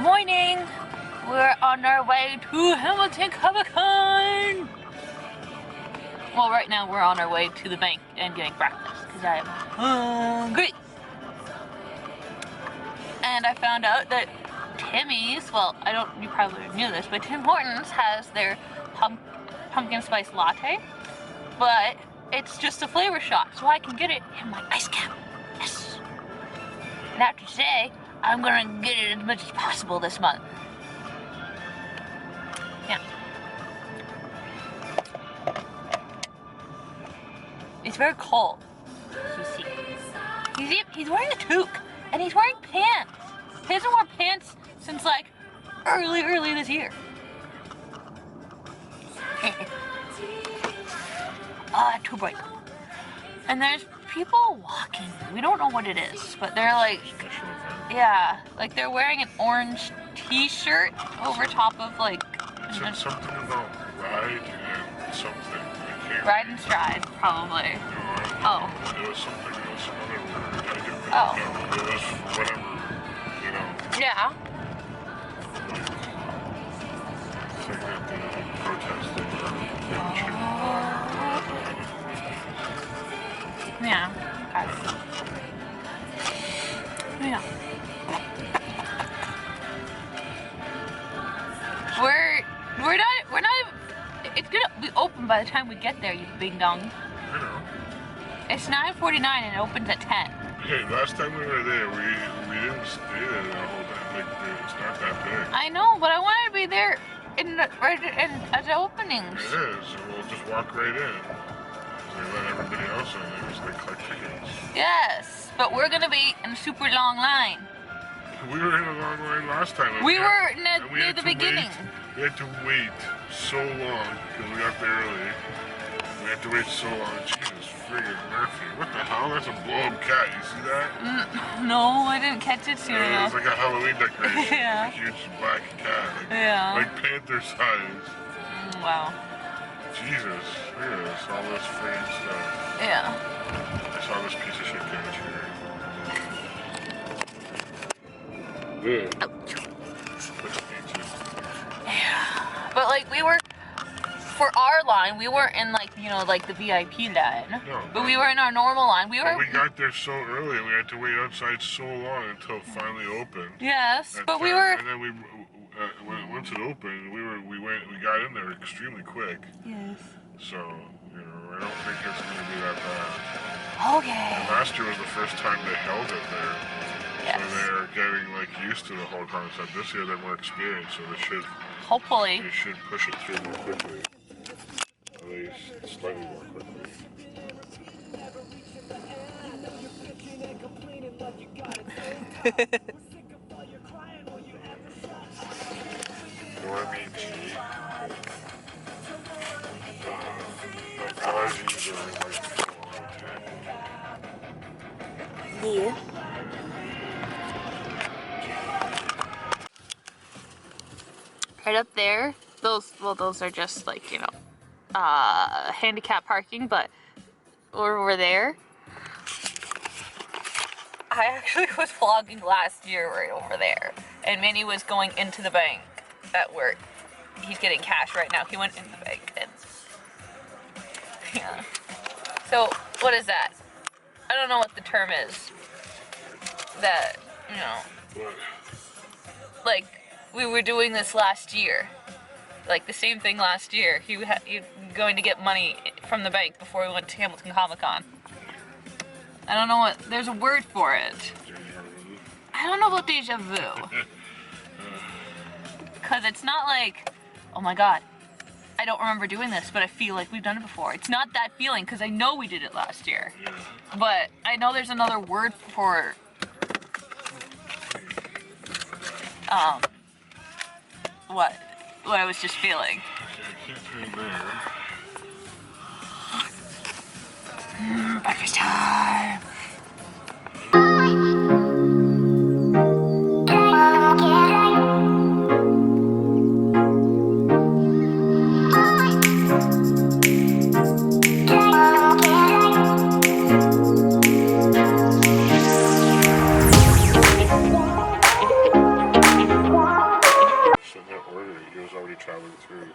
Good morning! We're on our way to Hamilton ComicCon! Well, right now we're on our way to the bank and getting breakfast because I am hungry! And I found out that Timmy's, well, you probably knew this, but Tim Hortons has their pumpkin spice latte, but it's just a flavor shot, so I can get it in my ice cap. Yes! And after today, I'm gonna get it as much as possible this month. Yeah. It's very cold, you see. He's wearing a toque, and he's wearing pants. He hasn't worn pants since like early this year. Too bright. And there's people walking. We don't know what it is, but they're like, yeah, like they're wearing an orange t-shirt over top of like something about ride and something. Ride and stride, probably. No, it was something else, some other word. I didn't really know. It was whatever, you know. Yeah. Saying that the protest Yeah. Yeah. We're not even, it's gonna be open by the time we get there, you bing dong. I know. It's 9:49 and it opens at 10. Hey, last time we were there, we didn't stay there the whole time. Like, it's not that big. I know, but I wanted to be there right at the openings. It is, so we'll just walk right in. They let everybody else in, they just collect tickets. Yes, but we're gonna be in a super long line. We were in a long line last time. We were near the beginning. We had to wait so long because we got there early. We had to wait so long. Jesus friggin' Murphy. What the hell? That's a blow-up cat. You see that? No, I didn't catch it soon enough. It's like a Halloween decoration. Yeah. A huge black cat. Yeah. Like panther size. Wow. Jesus. Look at this. All this friggin' stuff. Yeah. I saw this piece of shit cat here. Yeah. Yeah. But like for our line, we weren't in like, you know, like the VIP line. No, but we were in our normal line. We got there so early, we had to wait outside so long until it finally opened. Yes, but we were. And then once it opened, we got in there extremely quick. Yes. So, you know, I don't think it's going to be that bad. Okay. And last year was the first time they held it there. Yes. So they're getting like used to the whole concept. This year they're more experienced, so they should. Hopefully. They should push it through more quickly. At least slightly more quickly. Normie tea. My allergies are like Yeah. Right up there, those are just like, you know, handicap parking, but over there, I actually was vlogging last year right over there, and Minnie was going into the bank at work. He's getting cash right now. He went into the bank, and yeah. So, what is that? I don't know what the term is. That, you know, like, we were doing this last year. Like, the same thing last year. He was going to get money from the bank before we went to Hamilton ComicCon. I don't know what, there's a word for it. I don't know about deja vu. Because it's not like, oh my god, I don't remember doing this, but I feel like we've done it before. It's not that feeling, because I know we did it last year. But I know there's another word for what I was just feeling. Breakfast time.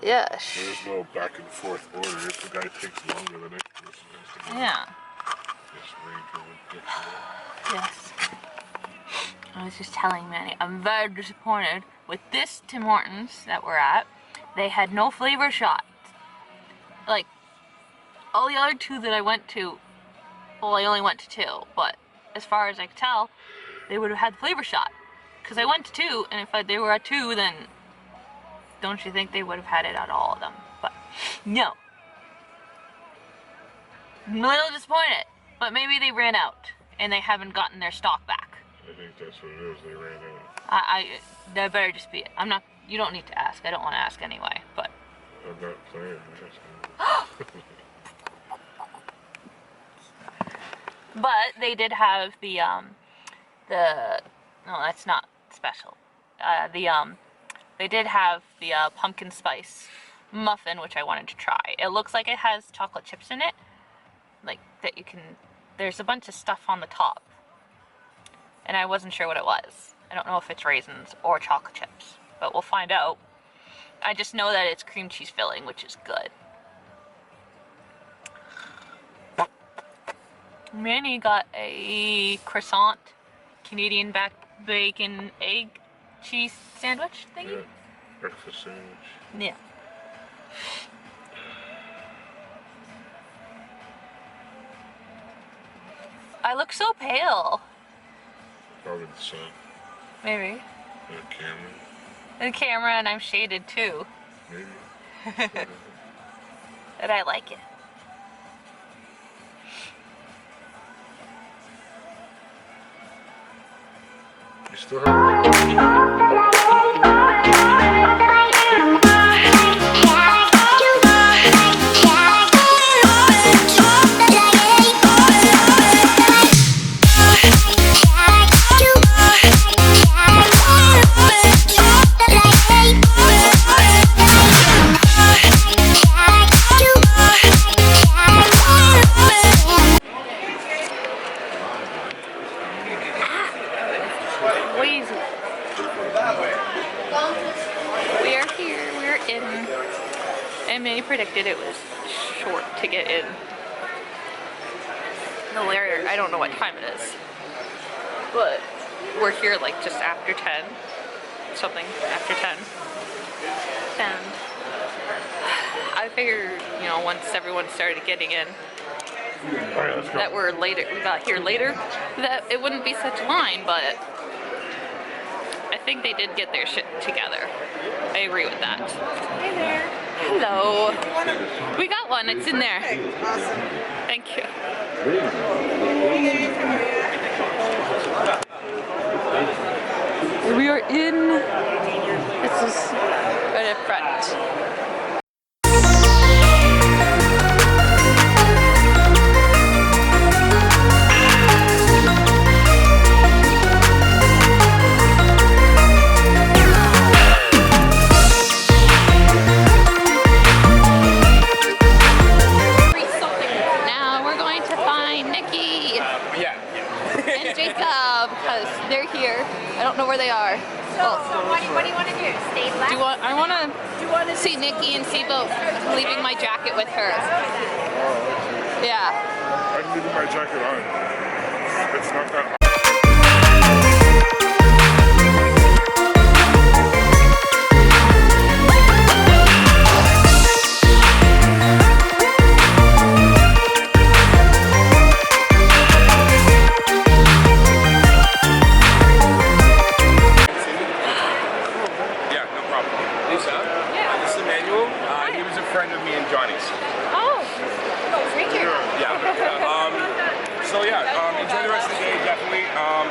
Yes. There's no back and forth order. If the guy takes longer, the next person has to go. Yeah. This Ranger Yes. I was just telling Manny, I'm very disappointed with this Tim Hortons that we're at. They had no flavor shots. Like, all the other two that I went to, well, I only went to two, but as far as I could tell, they would have had flavor shot. Because I went to two, and if they were at two, then don't you think they would have had it at all of them? But no. I'm a little disappointed, but maybe they ran out and they haven't gotten their stock back. I think that's what it is. They ran out. That better just be it. I'm not. You don't need to ask. I don't want to ask anyway. But I'm not playing. but they did have the no, that's not special. They did have the pumpkin spice muffin, which I wanted to try. It looks like it has chocolate chips in it, like that you can. There's a bunch of stuff on the top. And I wasn't sure what it was. I don't know if it's raisins or chocolate chips, but we'll find out. I just know that it's cream cheese filling, which is good. Manny got a croissant, Canadian bacon, egg, cheese sandwich thingy? Yeah, breakfast sandwich. Yeah. I look so pale. Probably the sun. Maybe. The camera. The camera, and I'm shaded too. Maybe. But I like it. You still have. And Manny predicted it was short to get in. The later, I don't know what time it is, but we're here like just after 10, something after 10. And I figured, you know, once everyone started getting in, that we got here later, that it wouldn't be such a line, but I think they did get their shit together. I agree with that. Hey there. Hello. We got one. It's in there. Awesome. Thank you. We are in. This is right up front. They're here. I don't know where they are. So what do you want to do? Stay left? I want to see Nikki and see about leaving my jacket with her. Yeah. I'm leaving my jacket on. It's not that.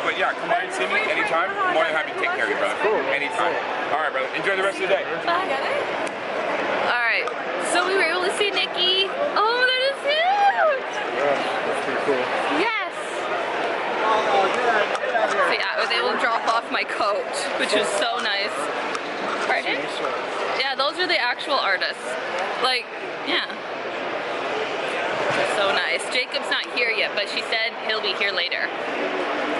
But yeah, come by and see me anytime. I'm more than happy to take care of you, brother. Cool. Anytime. All right, brother. Enjoy the rest of the day. Bye. All right. So we were able to see Nikki. Oh, that is huge. Yeah, that's pretty cool. Yes. So yeah, I was able to drop off my coat, which was so nice. Pardon? Yeah, those are the actual artists. Like, yeah. So nice. Jacob's not here yet, but she said he'll be here later.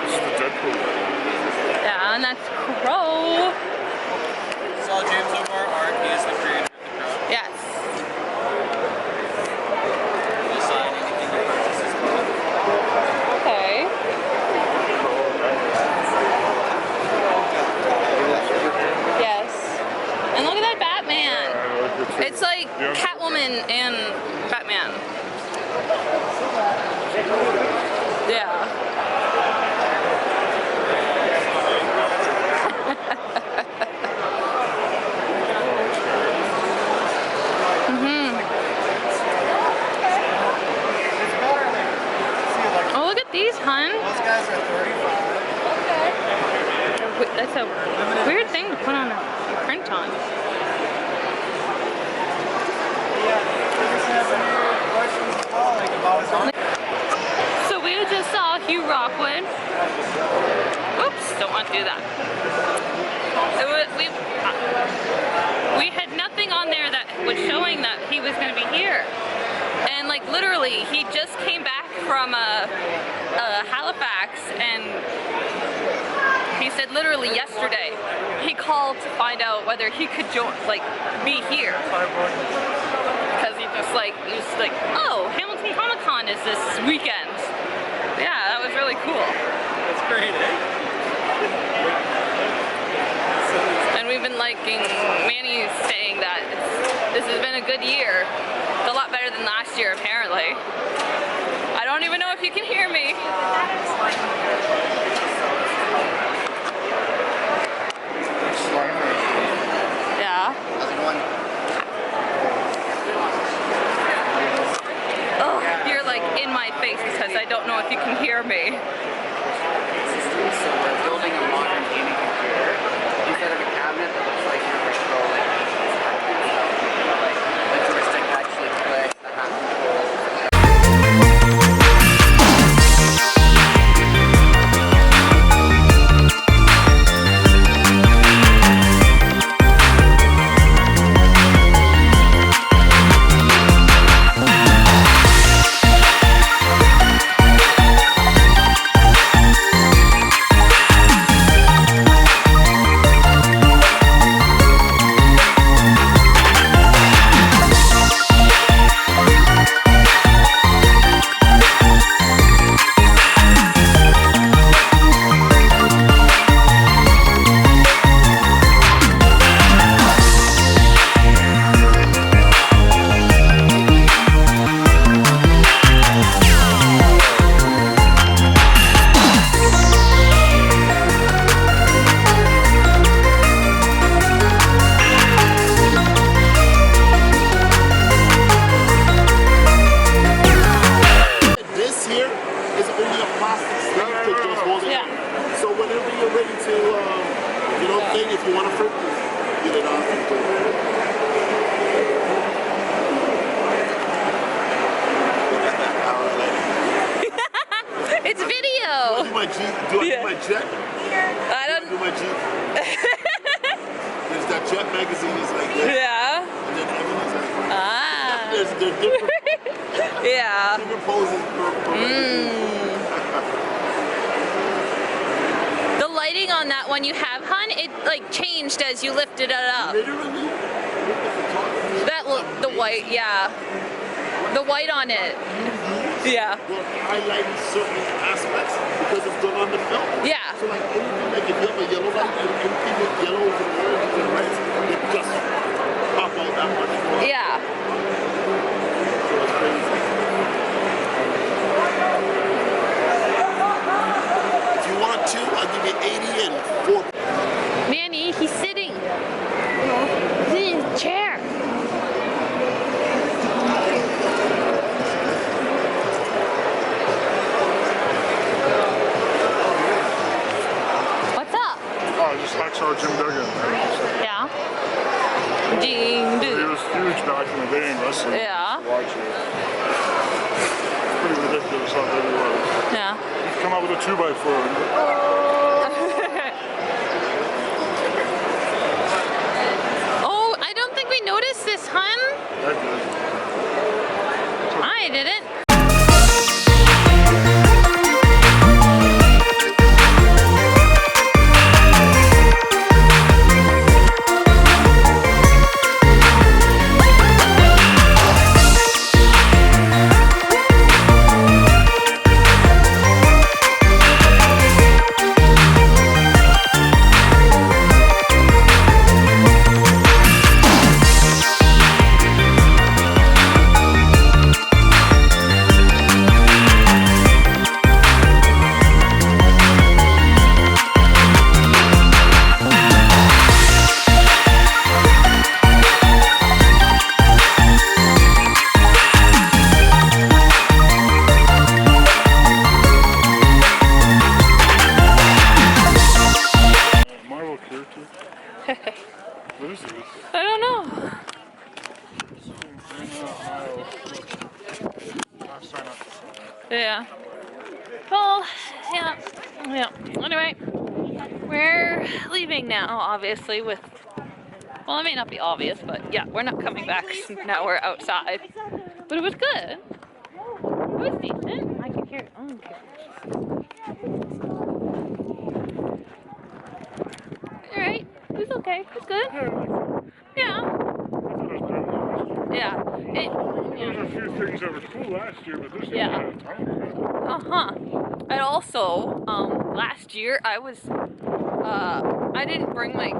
This is the Deadpool. Yeah, and that's Crow. Saw James Omar art. He is the creator of the Crow. a weird thing to put on a print on. So we just saw Hugh Rockwood. Oops, don't want to do that. We had nothing on there that was showing that he was going to be here. And like literally, he just came back from Halifax, and he said literally yesterday he called to find out whether he could be here. Because he was like, oh, Hamilton ComicCon is this weekend. Yeah, that was really cool. That's great, eh? And we've been liking, Manny's saying that this has been a good year. It's a lot better than last year, apparently. I don't even know if you can hear me. Yeah. Oh, you're like in my face because I don't know if you can hear me. So we're building a modern gaming computer instead of a cabinet that looks like you're controlling like the joystick actually clicks, the hand controls. It's video. Do I do my jet? I don't do my jet. There's that jet magazine is like that. Yeah. And then everything's like Ah. there's different Yeah. different poses The lighting on that one you have, hun, it like changed as you lifted it up. Literally? The white, yeah. The white on it. Yeah. Will highlight certain aspects because it's done on the film. Yeah. So like anything, like if you have a yellow light and anything with yellows and oranges and reds, it just pop out that much more. Yeah. So it's crazy. If you want to, I'll give you 80 and 4. Manny, he's sitting. He's in his chair. What's up? Oh, I just hacksaw Jim Duggan. Yeah. Ding, He ding. was huge back in the day in wrestling. Yeah. Watch it. It's pretty ridiculous how big he was. Yeah. He'd come out with a 2x4. Oh, I don't think we noticed this, hun. I did. I didn't. What is this? I don't know. Yeah. Well, yeah. Yeah. Anyway, we're leaving now, obviously, with... Well, it may not be obvious, but yeah, we're not coming back now we're outside. But it was good. It was decent. I can hear it. Oh, okay. Alright. It was okay. It was good. Yeah. Yeah. There was a few things that were cool last year, but this year Yeah. had a ton of crap. Uh-huh. And also, last year I didn't bring my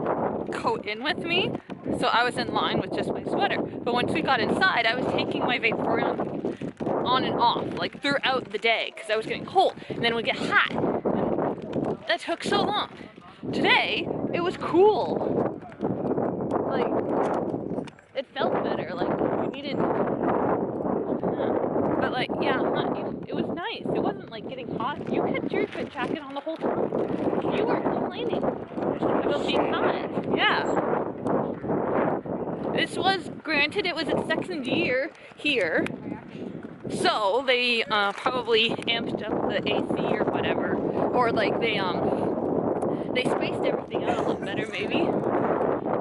coat in with me, so I was in line with just my sweater. But once we got inside, I was taking my Vaporeon on and off, like throughout the day, because I was getting cold. And then it would get hot. That took so long. Today, it was cool. Like, it felt better, like, we needed... But like, yeah, it was nice. It wasn't like getting hot. You had your jacket on the whole time. You weren't complaining about being hot. Yeah. This was, granted, it was its second year here. So they probably amped up the AC or whatever. Or like they spaced everything out a little better maybe.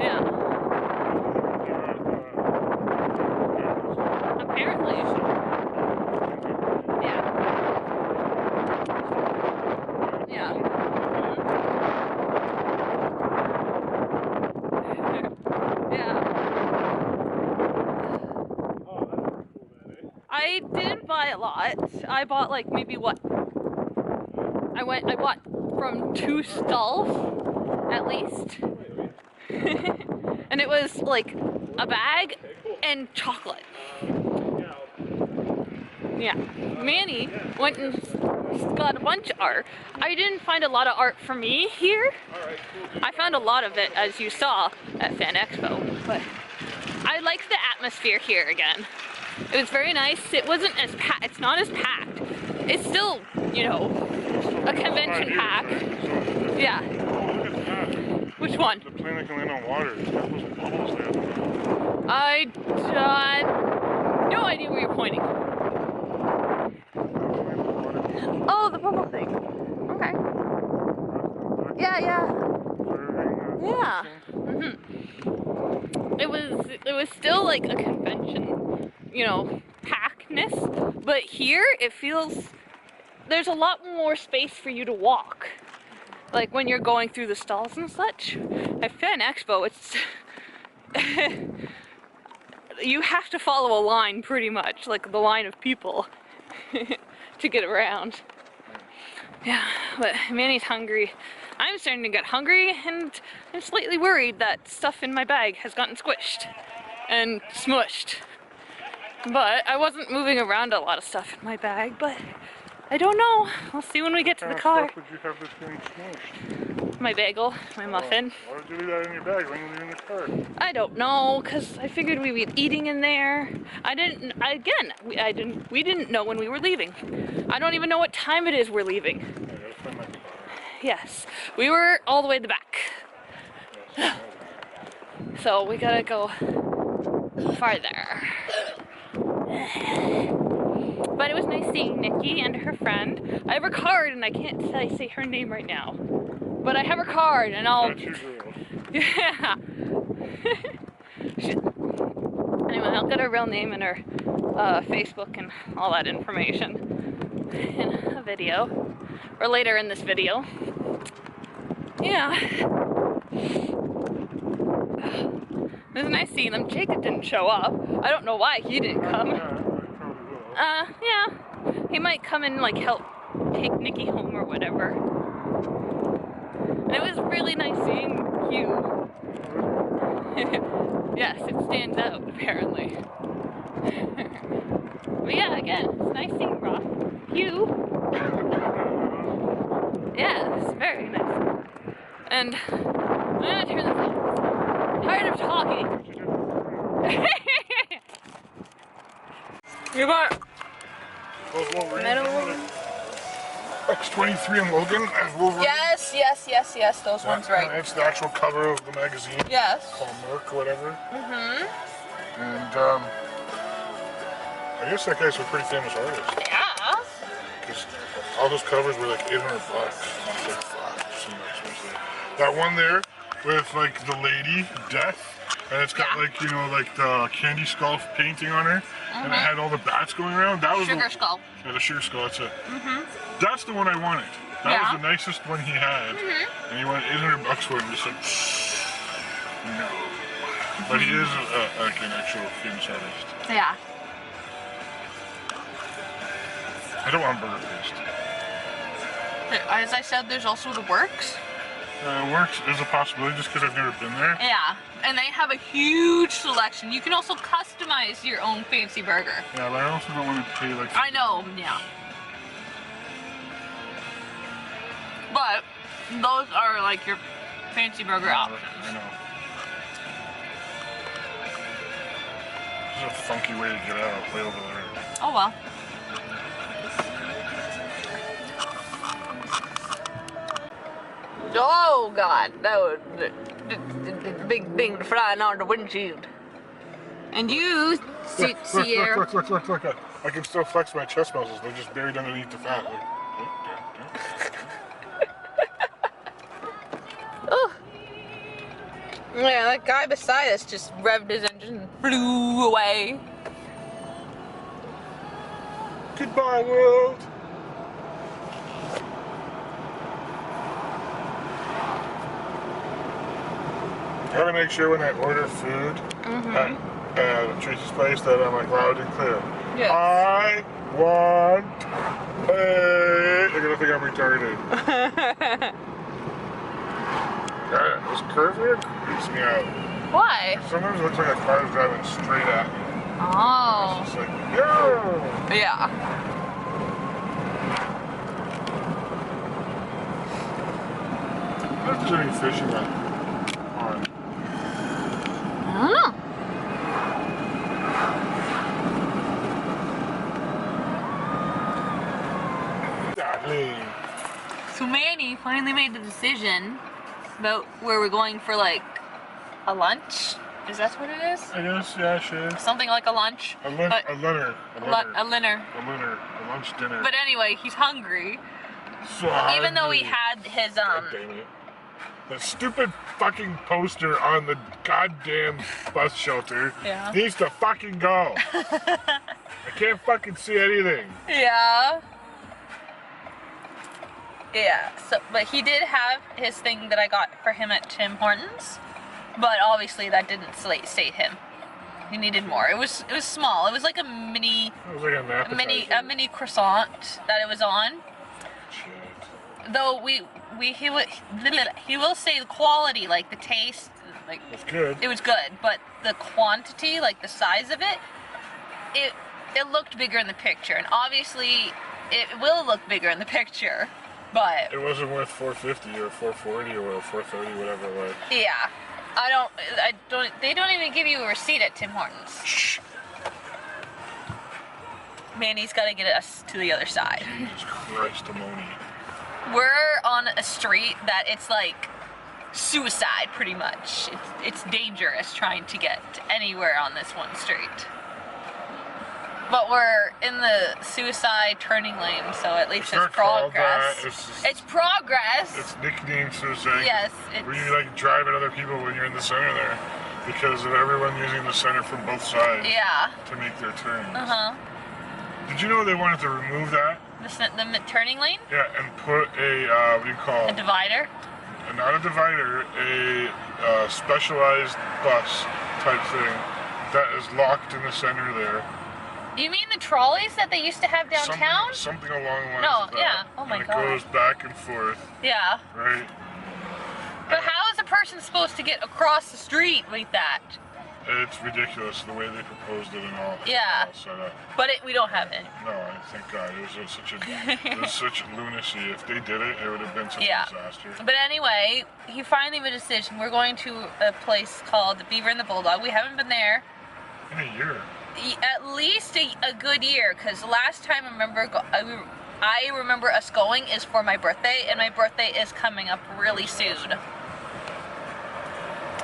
Yeah. Apparently. Yeah. Yeah. Yeah. I didn't buy a lot. I bought like maybe what? I bought from 2 stalls at least. And it was like a bag and chocolate. Yeah. Manny went and got a bunch of art. I didn't find a lot of art for me here. I found a lot of it, as you saw, at Fan Expo. But I liked the atmosphere here again. It was very nice. It wasn't as packed. It's not as packed. It's still, you know, a convention pack. Yeah. Which one? The plane that can land on water. Those bubbles there. I no idea where you're pointing. Oh, the bubble thing. Okay. Yeah, yeah. Yeah. It was still like a convention, you know, packness, but here it feels there's a lot more space for you to walk. Like when you're going through the stalls and such. At Fan Expo, it's you have to follow a line pretty much, like the line of people to get around. Yeah, but Manny's hungry. I'm starting to get hungry, and I'm slightly worried that stuff in my bag has gotten squished and smushed. But I wasn't moving around a lot of stuff in my bag, but I don't know. We'll see when we get to the car. What would you have this thing smushed? My bagel, my muffin. Why would you leave that in your bag when you were in the car? I don't know, because I figured we'd be eating in there. We didn't know when we were leaving. I don't even know what time it is we're leaving. I gotta find my car. Yes, we were all the way in the back. So we gotta go farther. But it was nice seeing Nikki and her friend. I have her card and I can't say her name right now. But I have her card and I'll... Yeah. Anyway, I'll get her real name and her Facebook and all that information in a video. Or later in this video. Yeah. It was nice seeing them. Jacob didn't show up. I don't know why he didn't come. Yeah. He might come and like help take Nikki home or whatever. And it was really nice seeing Hugh. Yes, it stands out apparently. But yeah, again, it's nice seeing Ross. Hugh. Yeah, it's very nice. And I'm gonna turn this off. I'm tired of talking. You got metal. X-23 and Logan as Wolverine. Yes, those ones right. It's the actual cover of the magazine. Yes. Called Merc or whatever. Mm-hmm. And I guess that guy's a pretty famous artist. Yeah. Because all those covers were like $800. I was like, fuck, so expensive. That one there with like the lady, Death, and it's got like, you know, like the candy skull painting on her, and it had all the bats going around. That was Sugar skull. Yeah, the sugar skull, that's it. That's the one I wanted. That was the nicest one he had. And he wanted $800 for it. And just like, no. But he is like an actual famous artist. Yeah. I don't want burger paste. As I said, there's also the Works. Works is a possibility just because I've never been there. Yeah, and they have a huge selection. You can also customize your own fancy burger. Yeah, but I also don't want to pay like... I know, yeah. But those are like your fancy burger options. I know. This is a funky way to get out, way over there. Oh well. Oh God, that was the big thing flying on the windshield. And you, see here. Look. I can still flex my chest muscles. They're just buried underneath the fat. Look. Oh. Yeah, that guy beside us just revved his engine and flew away. Goodbye, world. I gotta make sure when I order food at Tracy's place that I'm like loud and clear. Yes. I want they're gonna think I'm retarded. This curve here creeps me out. Why? Sometimes it looks like a car's driving straight at me. Oh. It's just like, yo! Yeah. I don't know if there's any fishing on. I don't know. Darling. So Manny finally made the decision about where we're going for like a lunch. Is that what it is? I guess, yeah, sure. Something like a lunch. A lunch dinner. But anyway, he's hungry. So Even though he hungry. had his God damn it. The stupid fucking poster on the goddamn bus shelter needs to fucking go. I can't fucking see anything. Yeah. Yeah. So, but he did have his thing that I got for him at Tim Hortons, but obviously that didn't sate him. He needed more. It was small. It was like a mini. It was like a mini croissant that it was on. Shit. Though he will say the quality, like the taste, like It's good. it was good, but the quantity, like the size of it, it looked bigger in the picture, and obviously it will look bigger in the picture, but It wasn't worth $4.50 or $4.40 or $4.30, whatever it was. yeah, they don't even give you a receipt at Tim Hortons. Shh. Manny's got to get us to the other side. Jesus Christ, Amoni. We're on a street that it's like suicide, pretty much. It's dangerous trying to get anywhere on this one street. But we're in the suicide turning lane, so at least it's progress. It's progress. It's nicknamed suicide. Yes. Where you like drive at other people when you're in the center there, because of everyone using the center from both sides. Yeah. To make their turns. Uh-huh. Did you know they wanted to remove that? The turning lane? Yeah, and put a, what do you call A it? divider? Not a divider, a specialized bus type thing that is locked in the center there. You mean the trolleys that they used to have downtown? Something along the lines No, of that. yeah. Oh my and God. it goes back and forth, Yeah. right? But how is a person supposed to get across the street like that? It's ridiculous the way they proposed it and all. Yeah. All set up. But we don't have it. No, thank God. It was such lunacy. If they did it, it would have been such a disaster. But anyway, he finally made a decision. We're going to a place called the Beaver and the Bulldog. We haven't been there In a year. at least a good year, because last time I remember I remember us going is for my birthday, and my birthday is coming up really soon.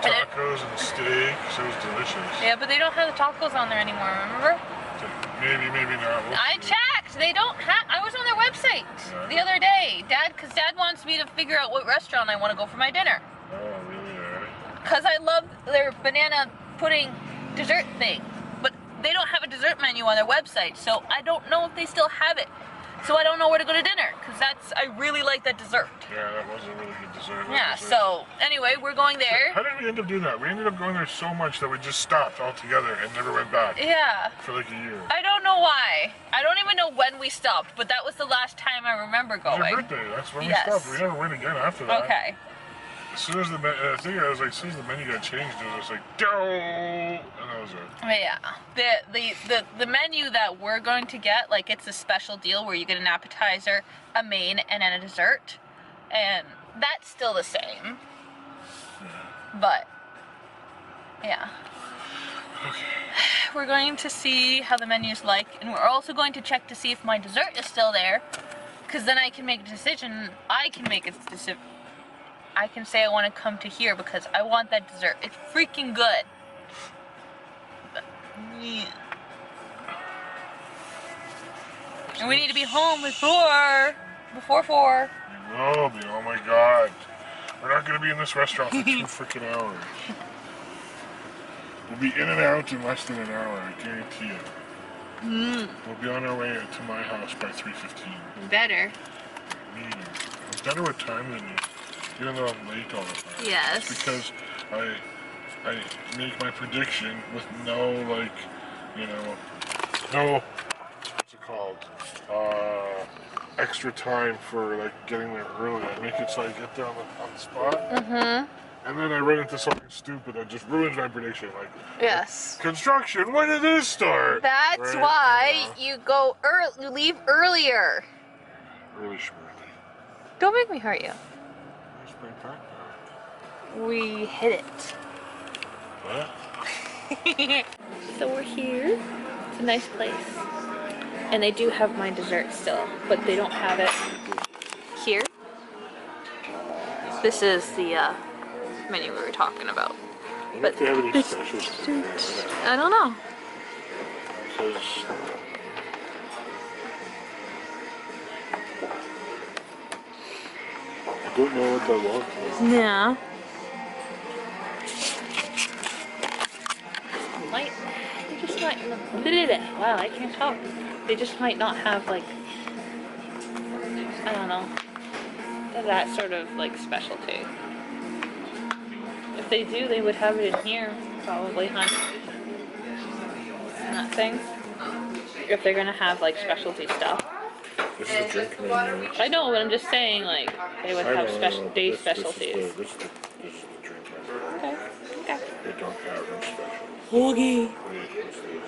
Tacos and steaks, it was delicious. Yeah, but they don't have the tacos on there anymore, remember? Maybe, maybe not. We'll I see. checked. They don't have. I was on their website Yeah. the other day, because Dad wants me to figure out what restaurant I want to go for my dinner. Oh, really? Because I love their banana pudding dessert thing, but they don't have a dessert menu on their website, so I don't know if they still have it. So I don't know where to go to dinner, because I really like that dessert. Yeah, that was a really good dessert. Yeah, so anyway, we're going there. How did we end up doing that? We ended up going there so much that we just stopped altogether and never went back. Yeah. For like a year. I don't know why. I don't even know when we stopped, but that was the last time I remember It was going. your birthday. That's when Yes. we stopped. We never went again after that. Okay. As soon as the I think I was like, as soon as the menu got changed, it was just like, "Doh!" and that was it. But yeah, the menu that we're going to get, like, it's a special deal where you get an appetizer, a main, and then a dessert, and that's still the same. But yeah, we're going to see how the menu's like, and we're also going to check to see if my dessert is still there, because then I can make a decision. I can make a decision. I can say I want to come to here because I want that dessert. It's freaking good. But, yeah. And we need to be home before 4. We will be. Oh my god. We're not going to be in this restaurant for 2 freaking hours. We'll be in and out in less than an hour, I guarantee you. We'll be on our way to my house by 3:15. Better. I'm better with time than you. Even though I'm late all the time. Yes. It's because I make my prediction with no, like, you know, no, what's it called, extra time for, like, getting there early. I make it so I get there on the spot. And then I run into something stupid that just ruins my prediction. Like, Yes. construction, when did this start? That's Right? why you go you leave earlier. Early schmirly. Don't make me hurt you. Where's my backpack? We hit it. What? So we're here. It's a nice place. And they do have my dessert still, but they don't have it here. This is the menu we were talking about. I wonder if they have any specials. I don't know. Because I don't know what that was. Yeah. They just might. Wow, I can't talk. They just might not have, like, I don't know, that sort of, like, specialty. If they do, they would have it in here, probably, huh? In that thing. If they're gonna have, like, specialty stuff. This is a drink menu. I know, but I'm just saying, like, they would have special day specialties. This is the drink menu. Okay. Okay. They don't have them special. Okay. Wait, what's this?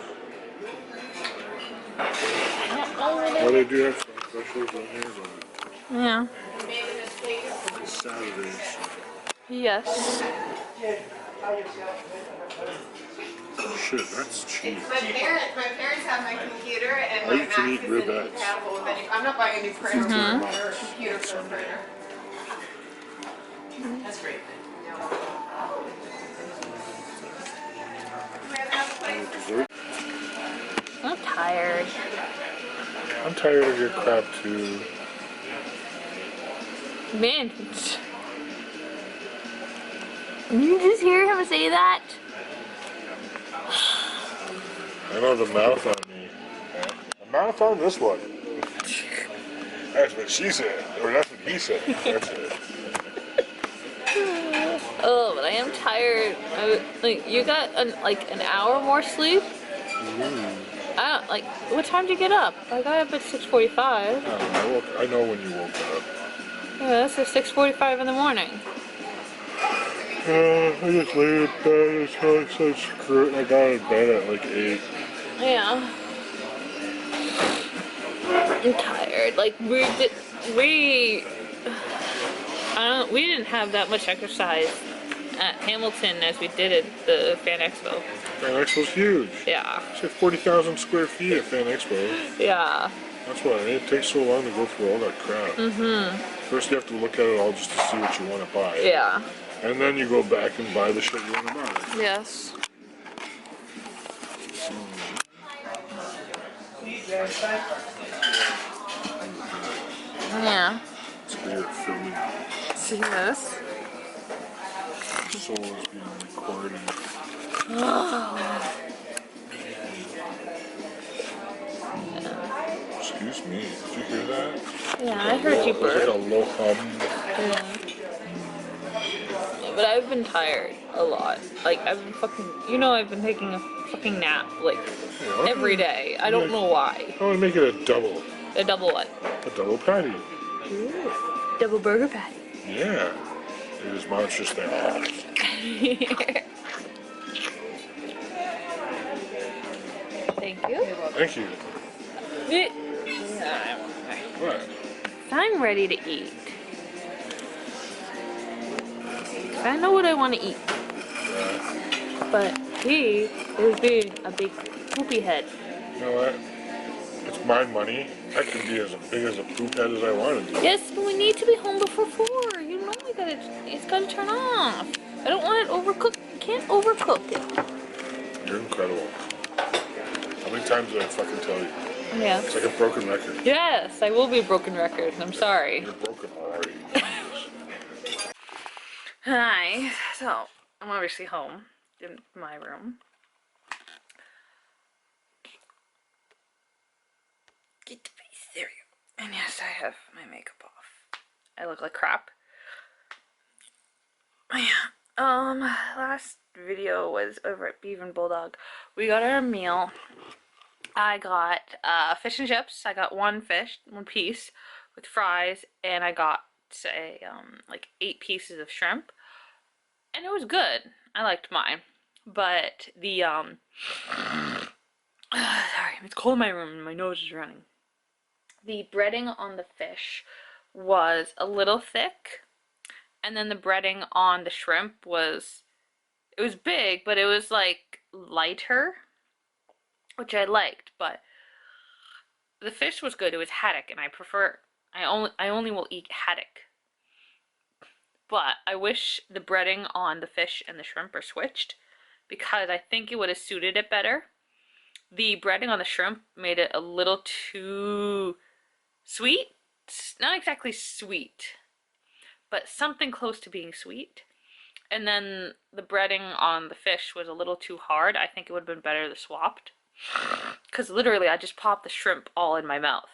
Oh, They do have some specials on here, but yeah. it's Saturdays. Yes. Shit, that's cheap. My parents have my computer and Or my you can Mac eat isn't ribettes. compatible with any. I'm not buying a new printer or a computer for a printer. That's great. Dessert. I'm tired. I'm tired of your crap too. Man. Did you just hear him say that? I know the mouth on me. The mouth on this one. That's what she said, or that's what he said. That's it. Oh, but I am tired. Like, you got an hour more sleep? I don't, like, what time did you get up? I got up at 6:45. I know when you woke up. Yeah, that's at 6:45 in the morning. I just laid in bed. It's probably so screwed. I got in bed at like 8. Yeah. I'm tired. Like, we didn't have that much exercise at Hamilton as we did at the Fan Expo. Fan Expo's huge. Yeah. It's like 40,000 square feet at Fan Expo. Yeah. That's why it takes so long to go through all that crap. First you have to look at it all just to see what you want to buy. Yeah. And then you go back and buy the shit you want to buy. Yes. Yeah. It's weird filming. See this? Your soul is being recorded. Excuse me, did you hear that? Yeah, I heard you It was like burp. a low hum. Yeah, but I've been tired a lot. Like, I've been fucking, I've been taking a fucking nap, like, Yeah, every day. I don't know why. I want to make it a double. A double what? A double patty. Ooh. Double burger patty. Yeah. And his mom's just there. Thank you. Thank you. What? I'm ready to eat. I know what I want to eat. But he is being a big poopy head. You know what? It's my money. I can be as big as a poop head as I want to be. Yes, but we need to be home before 4. You know it's gotta turn off. I don't want it overcooked. You can't overcook it. You're incredible. How many times did I fucking tell you? Yeah. It's like a broken record. Yes, I will be a broken record. I'm sorry. You're broken already. Hi. So, I'm obviously home in my room. Get the face. There you go. And yes, I have my makeup off. I look like crap. Yeah. Last video was over at Beaver and Bulldog. We got our meal. I got fish and chips. I got one piece with fries, and I got like 8 pieces of shrimp. And it was good. I liked mine. But the sorry, it's cold in my room and my nose is running. The breading on the fish was a little thick, and then the breading on the shrimp was big, but it was like lighter, which I liked. But the fish was good. It was haddock, and I only will eat haddock. But I wish the breading on the fish and the shrimp are switched, because I think it would have suited it better. The breading on the shrimp made it a little too sweet. Not exactly sweet, but something close to being sweet. And then the breading on the fish was a little too hard. I think it would have been better to swapped. Because literally I just popped the shrimp all in my mouth.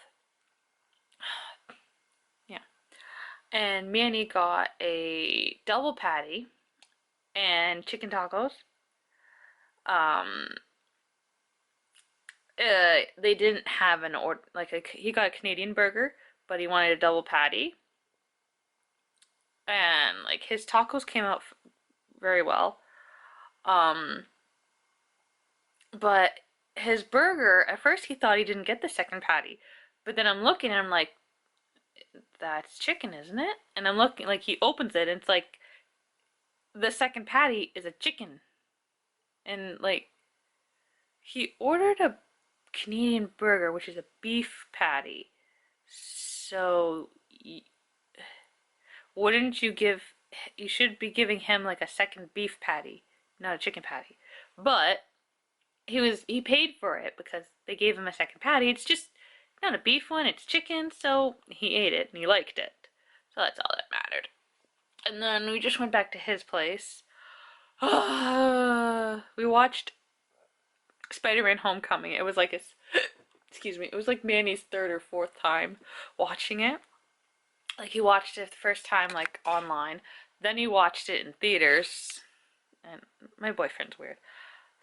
Yeah. And Manny got a double patty and chicken tacos. They didn't have an order, he got a Canadian burger, but he wanted a double patty. And like his tacos came out very well. But his burger, at first he thought he didn't get the second patty, but then I'm looking and I'm like, that's chicken, isn't it? And I'm looking, like, he opens it and it's like, the second patty is a chicken. And like, he ordered a Canadian burger, which is a beef patty. So wouldn't you should be giving him like a second beef patty, not a chicken patty. But he paid for it because they gave him a second patty. It's just not a beef one, it's chicken, so he ate it and he liked it. So that's all that mattered. And then we just went back to his place. We watched Spider-Man Homecoming. It was like excuse me, it was like Manny's 3rd or 4th time watching it. Like, he watched it the first time like online, then he watched it in theaters, and my boyfriend's weird.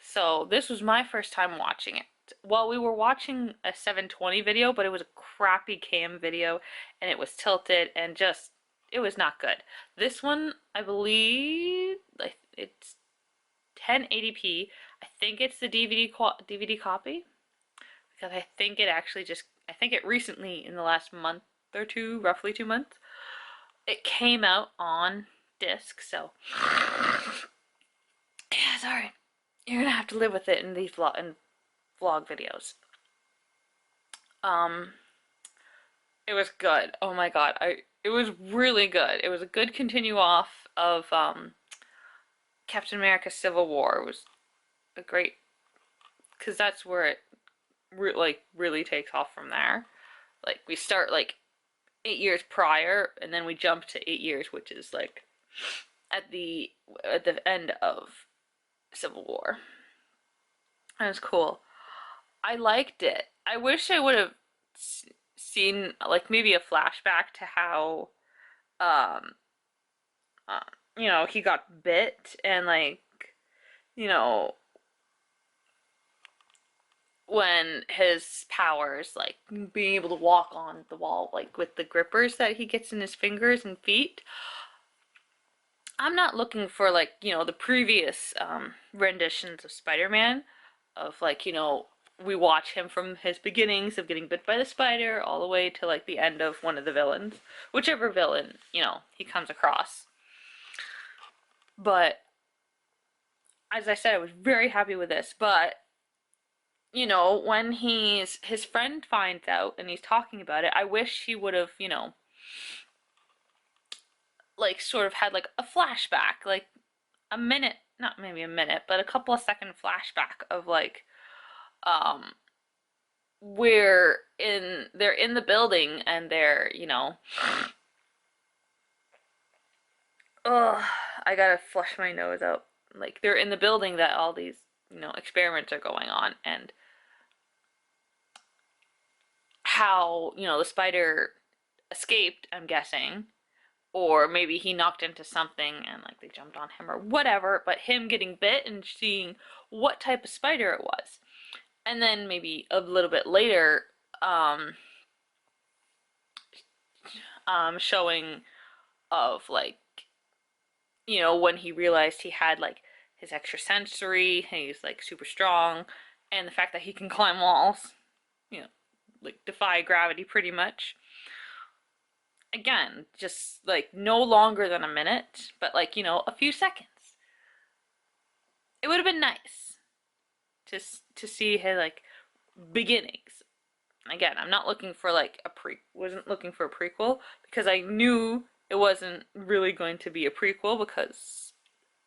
So this was my first time watching it. Well, we were watching a 720 video, but it was a crappy cam video, and it was tilted, and just, it was not good. This one, I believe, like, it's 1080p. I think it's the DVD copy, because I think it actually I think it recently, in the last month or two, roughly 2 months, it came out on disc, so yeah, it's alright. You're gonna have to live with it in these vlog videos. It was good. Oh my god, it was really good. It was a good continue off of Captain America Civil War. It was a great, because that's where it really takes off from there. Like we start like 8 years prior, and then we jump to 8 years, which is like at the end of Civil War. That was cool. I liked it. I wish I would have seen like maybe a flashback to how um uh, he got bit, and like you know when his powers, like being able to walk on the wall, like with the grippers that he gets in his fingers and feet. I'm not looking for like the previous renditions of Spider-Man, of like we watch him from his beginnings of getting bit by the spider all the way to like the end of one of the villains, whichever villain he comes across. But as I said, I was very happy with this. But when his friend finds out and he's talking about it, I wish he would have like sort of had like a flashback, like a minute, not maybe a minute, but a couple of second flashback of like where they're in the building, and they're oh, I gotta flush my nose out. Like they're in the building that all these experiments are going on, and how the spider escaped, I'm guessing, or maybe he knocked into something and like they jumped on him or whatever, but him getting bit and seeing what type of spider it was. And then maybe a little bit later showing of like when he realized he had like his extra sensory, and he's like super strong, and the fact that he can climb walls, like defy gravity pretty much. Again, just like no longer than a minute, but like a few seconds. It would have been nice to see his like beginnings. Again, I'm not looking for like wasn't looking for a prequel, because I knew it wasn't really going to be a prequel, because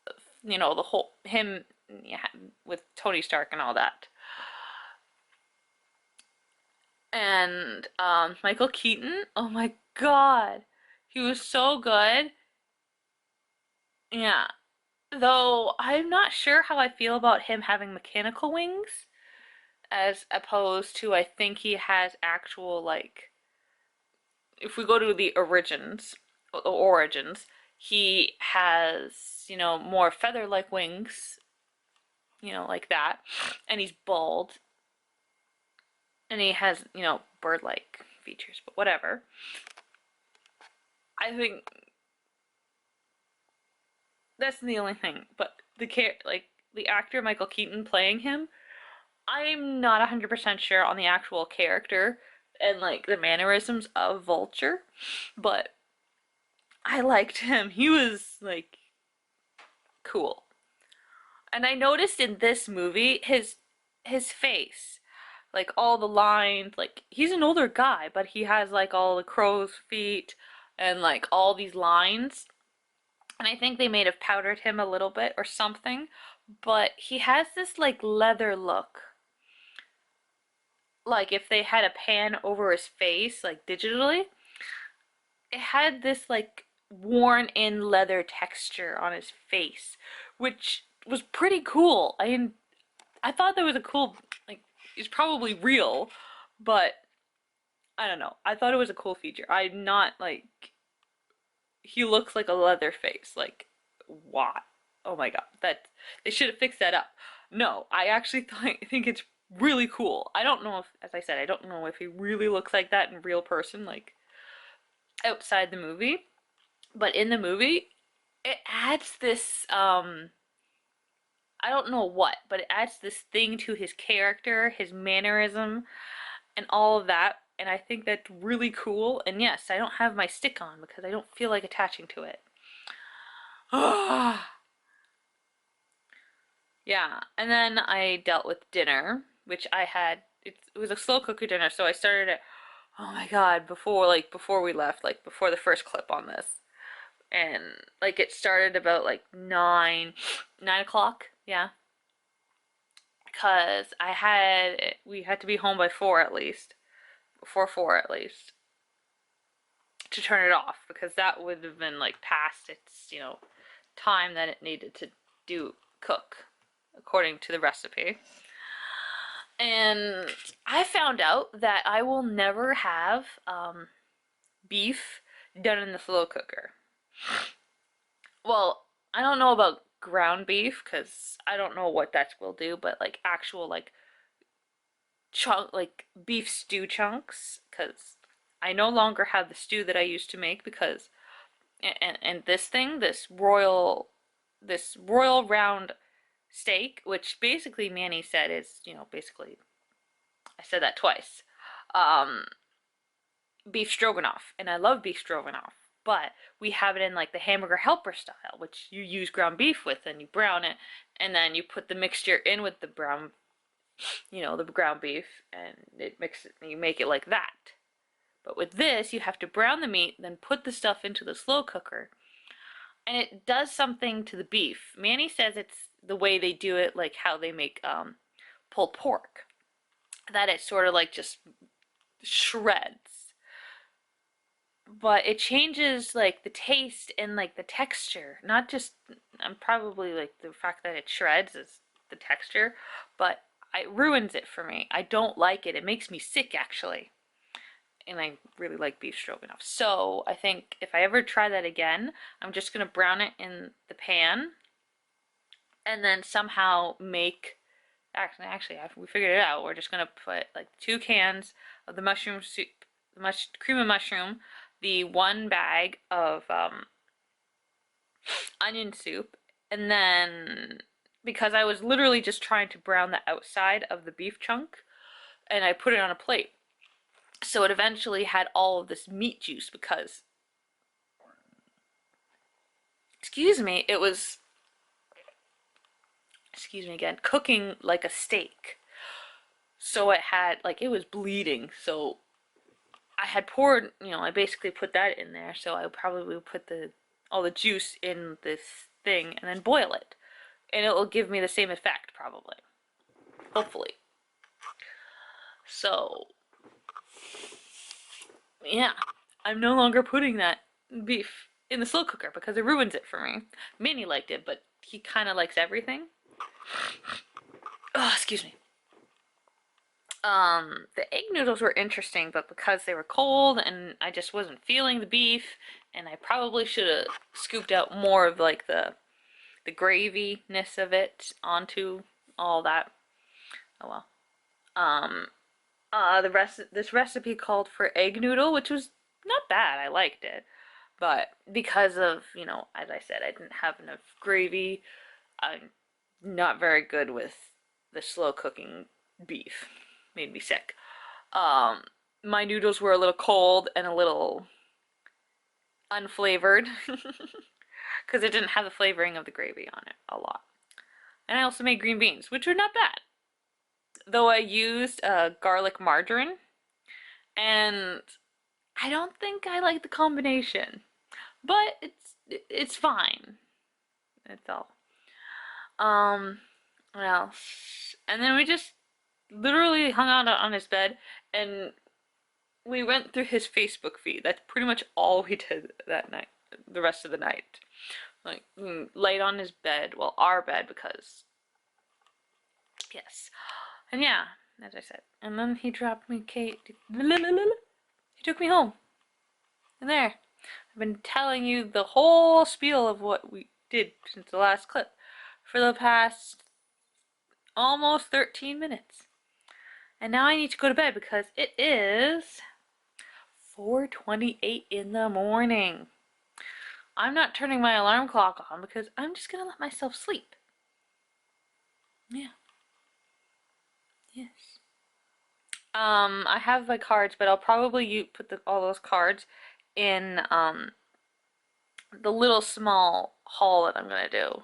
of, the whole him, yeah, with Tony Stark and all that. And Michael Keaton, oh my god, he was so good. Yeah, though I'm not sure how I feel about him having mechanical wings, as opposed to, I think he has actual, like, if we go to the origins, he has, more feather-like wings, like that, and he's bald, and he has, bird-like features, but whatever. I think that's the only thing, but the actor Michael Keaton playing him, I'm not 100% sure on the actual character and like the mannerisms of Vulture, but I liked him. He was like cool. And I noticed in this movie his face, like all the lines, like he's an older guy, but he has like all the crow's feet and like all these lines. And I think they may have powdered him a little bit or something, but he has this like leather look. Like if they had a pan over his face, like digitally, it had this like worn in leather texture on his face, which was pretty cool. I thought that was a cool, like, it's probably real, but I don't know. I thought it was a cool feature. I'm not like, he looks like a leather face. Like, why? Oh my god, they should have fixed that up. No, I actually think it's really cool. I don't know if, as I said, I don't know if he really looks like that in real person, like outside the movie, but in the movie, it adds this I don't know what, but it adds this thing to his character, his mannerism, and all of that. And I think that's really cool. And yes, I don't have my stick on because I don't feel like attaching to it. Yeah, and then I dealt with dinner, which I had, it was a slow cooker dinner, so I started at oh my god, before we left, like before the first clip on this. And like it started about like 9 o'clock, yeah. Because we had to be home by 4 at least. Before 4 at least. To turn it off, because that would have been like past its, time that it needed to cook according to the recipe. And I found out that I will never have beef done in the slow cooker. Well, I don't know about ground beef because I don't know what that will do, but like actual like beef stew chunks, because I no longer have the stew that I used to make, because and this royal round steak, which basically Manny said is, basically, I said that twice, um, beef stroganoff, and I love beef stroganoff, but we have it in like the hamburger helper style, which you use ground beef with, and you brown it, and then you put the mixture in with the brown, the ground beef, and you make it like that. But with this, you have to brown the meat, then put the stuff into the slow cooker, and it does something to the beef. Manny says it's the way they do it, like how they make pulled pork, that it sort of like just shreds. But it changes like the taste and like the texture. Not just, I'm probably like the fact that it shreds is the texture, but it ruins it for me. I don't like it. It makes me sick actually. And I really like beef stroganoff. So I think if I ever try that again, I'm just gonna brown it in the pan, and then somehow make. Actually, we figured it out. We're just gonna put like 2 cans of the mushroom soup, cream of mushroom, the 1 bag of onion soup, and then because I was literally just trying to brown the outside of the beef chunk, and I put it on a plate. So it eventually had all of this meat juice because, it was, again, cooking like a steak. So it had, like, it was bleeding. So I had poured, I basically put that in there. So I probably would put all the juice in this thing and then boil it. And it will give me the same effect, probably. Hopefully. So yeah, I'm no longer putting that beef in the slow cooker because it ruins it for me. Manny liked it, but he kind of likes everything. Oh, excuse me. The egg noodles were interesting, but because they were cold and I just wasn't feeling the beef, and I probably should have scooped out more of like the gravy-ness of it onto all that. Oh well. This recipe called for egg noodle, which was not bad. I liked it. But because of, as I said, I didn't have enough gravy, I'm not very good with the slow cooking beef. Made me sick. My noodles were a little cold and a little unflavored because it didn't have the flavoring of the gravy on it a lot. And I also made green beans, which were not bad. Though I used garlic margarine, and I don't think I like the combination, but it's fine. That's all. What else? And then we just literally hung out on his bed, and we went through his Facebook feed. That's pretty much all we did that night, the rest of the night. Like, laid on his bed, well, our bed, because, yes. And yeah, as I said. And then he dropped me Kate. He took me home. And there. I've been telling you the whole spiel of what we did since the last clip for the past almost 13 minutes. And now I need to go to bed because it is 4:28 in the morning. I'm not turning my alarm clock on because I'm just gonna let myself sleep. Yeah. Yes. I have my cards, but I'll probably put all those cards in the little small haul that I'm gonna do.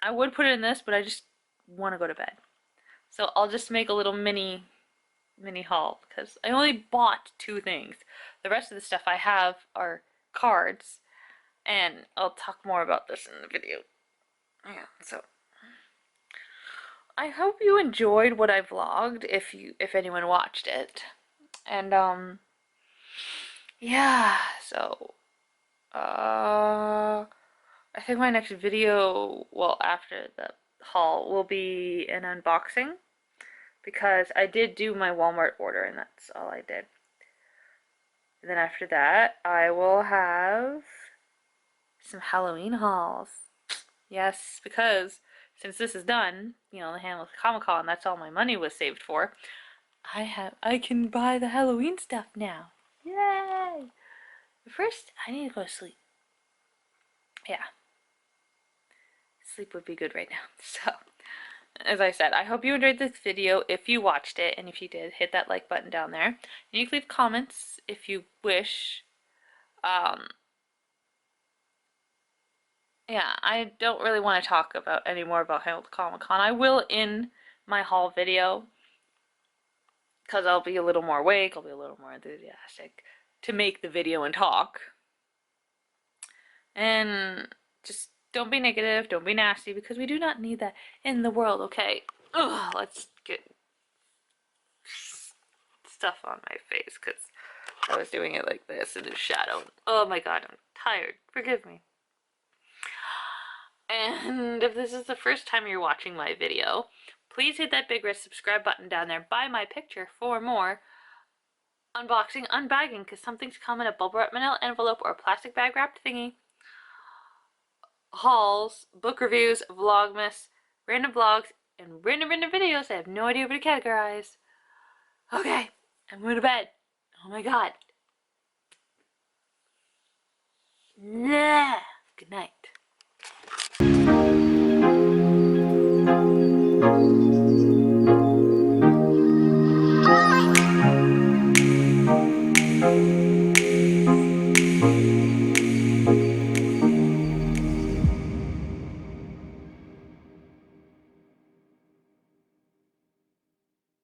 I would put it in this, but I just want to go to bed. So I'll just make a little mini mini haul because I only bought 2 things. The rest of the stuff I have are cards, and I'll talk more about this in the video. Yeah, so I hope you enjoyed what I vlogged if anyone watched it. And yeah, so I think my next video, well, after the haul, will be an unboxing because I did do my Walmart order and that's all I did. And then after that, I will have some Halloween hauls. Yes, because since this is done, you know, the hand with ComicCon, that's all my money was saved for. I can buy the Halloween stuff now. Yay! But first, I need to go to sleep. Yeah. Sleep would be good right now. So, as I said, I hope you enjoyed this video if you watched it, and if you did, hit that like button down there. And you can leave comments if you wish. Yeah, I don't really want to talk about any more about Hamilton Comic Con. I will in my haul video, because I'll be a little more awake, I'll be a little more enthusiastic to make the video and talk. And just don't be negative, don't be nasty, because we do not need that in the world, okay? Ugh, let's get stuff on my face, because I was doing it like this in the shadow. Oh my god, I'm tired. Forgive me. And if this is the first time you're watching my video, please hit that big red subscribe button down there by my picture for more unboxing, unbagging, because something's coming, a bubble wrap manila envelope or a plastic bag wrapped thingy, hauls, book reviews, vlogmas, random vlogs, and random videos I have no idea what to categorize. Okay, I'm going to bed. Oh my god. Nah. Good night.